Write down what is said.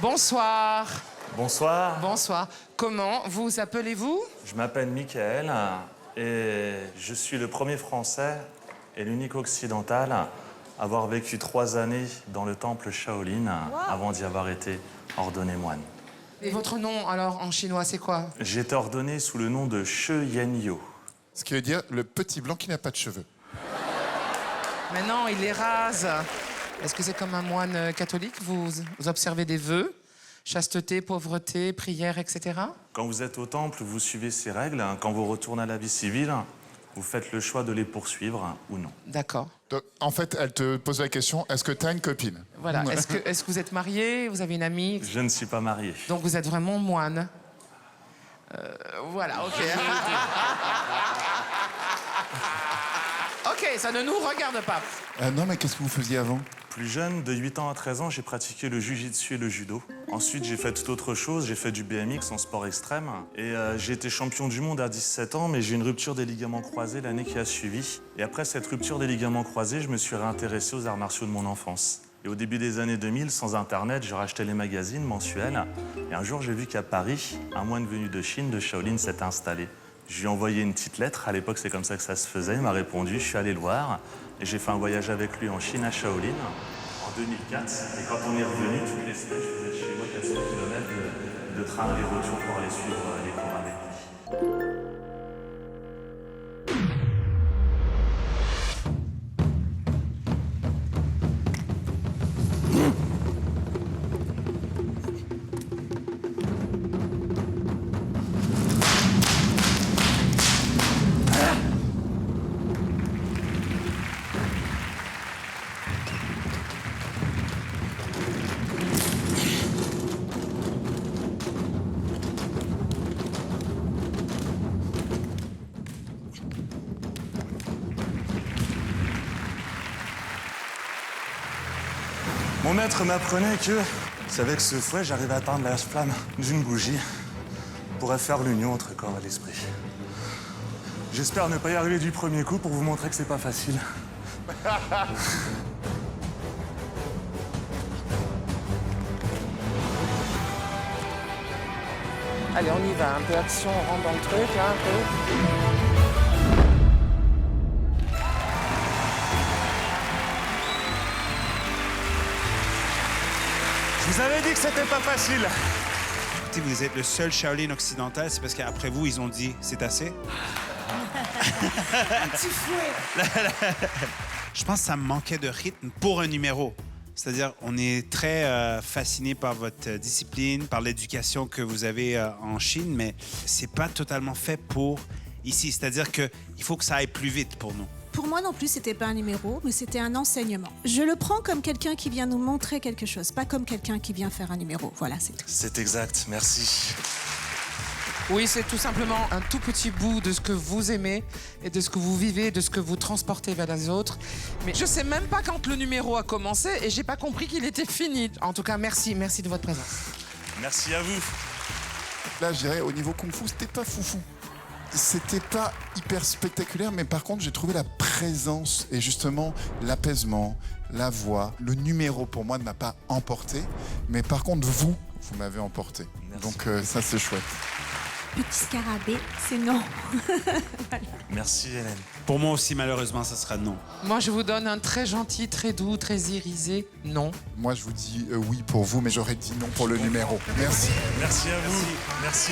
Bonsoir. Bonsoir. Bonsoir. Comment vous appelez-vous? Je m'appelle Michael et je suis le premier Français et l'unique occidental à avoir vécu 3 années dans le temple Shaolin avant d'y avoir été ordonné moine. Et votre nom, alors, en chinois, c'est quoi? J'ai été ordonné sous le nom de She Yanyo. Ce qui veut dire le petit blanc qui n'a pas de cheveux. Mais non, il les rase. Est-ce que c'est comme un moine catholique? Vous observez des vœux? Chasteté, pauvreté, prière, etc. Quand vous êtes au temple, vous suivez ces règles. Quand vous retournez à la vie civile, vous faites le choix de les poursuivre ou non. D'accord. En fait, elle te pose la question, est-ce que tu as une copine? Voilà. Est-ce que vous êtes marié? Vous avez une amie? Je ne suis pas marié. Donc vous êtes vraiment moine. Voilà, ok. Ok, ça ne nous regarde pas. Non, mais qu'est-ce que vous faisiez avant? Plus jeune, de 8 ans à 13 ans, j'ai pratiqué le jiu-jitsu et le judo. Ensuite, j'ai fait toute autre chose. J'ai fait du BMX en sport extrême. Et j'ai été champion du monde à 17 ans, mais j'ai eu une rupture des ligaments croisés l'année qui a suivi. Et après cette rupture des ligaments croisés, je me suis réintéressé aux arts martiaux de mon enfance. Et au début des années 2000, sans Internet, je rachetais les magazines mensuels. Et un jour, j'ai vu qu'à Paris, un moine venu de Chine, de Shaolin, s'était installé. Je lui ai envoyé une petite lettre. À l'époque, c'est comme ça que ça se faisait. Il m'a répondu. Je suis allé le voir. Et j'ai fait un voyage avec lui en Chine, à Shaolin, en 2004. Et quand on est revenu, toutes les semaines, je faisais de chez moi 400 km de train aller-retour pour aller suivre les cours avec lui. Mon maître m'apprenait que c'est avec ce fouet, j'arrivais à atteindre la flamme d'une bougie pour faire l'union entre corps et l'esprit. J'espère ne pas y arriver du premier coup pour vous montrer que c'est pas facile. Allez, on y va. Un peu action, on rentre dans le truc, là, un peu. Je vous avais dit que c'était pas facile. Si vous êtes le seul Shaolin occidental, c'est parce qu'après vous, ils ont dit c'est assez. Un petit fouet. Je pense que ça me manquait de rythme pour un numéro. C'est-à-dire, on est très fasciné par votre discipline, par l'éducation que vous avez en Chine, mais c'est pas totalement fait pour ici. C'est-à-dire qu'il faut que ça aille plus vite pour nous. Pour moi non plus, c'était pas un numéro, mais c'était un enseignement. Je le prends comme quelqu'un qui vient nous montrer quelque chose, pas comme quelqu'un qui vient faire un numéro. Voilà, c'est tout. C'est exact, merci. Oui, c'est tout simplement un tout petit bout de ce que vous aimez et de ce que vous vivez, de ce que vous transportez vers les autres. Mais je sais même pas quand le numéro a commencé et j'ai pas compris qu'il était fini. En tout cas, merci de votre présence. Merci à vous. Là, je dirais, au niveau kung-fu, c'était pas foufou. C'était pas hyper spectaculaire, mais par contre, j'ai trouvé la présence et justement l'apaisement, la voix. Le numéro, pour moi, ne m'a pas emporté. Mais par contre, vous m'avez emporté. Merci. Donc ça, c'est chouette. Petit scarabée, c'est non. Voilà. Merci Hélène. Pour moi aussi, malheureusement, ça sera non. Moi, je vous donne un très gentil, très doux, très irisé non. Moi, je vous dis oui pour vous, mais j'aurais dit non pour le numéro. Merci. Merci à vous. Merci.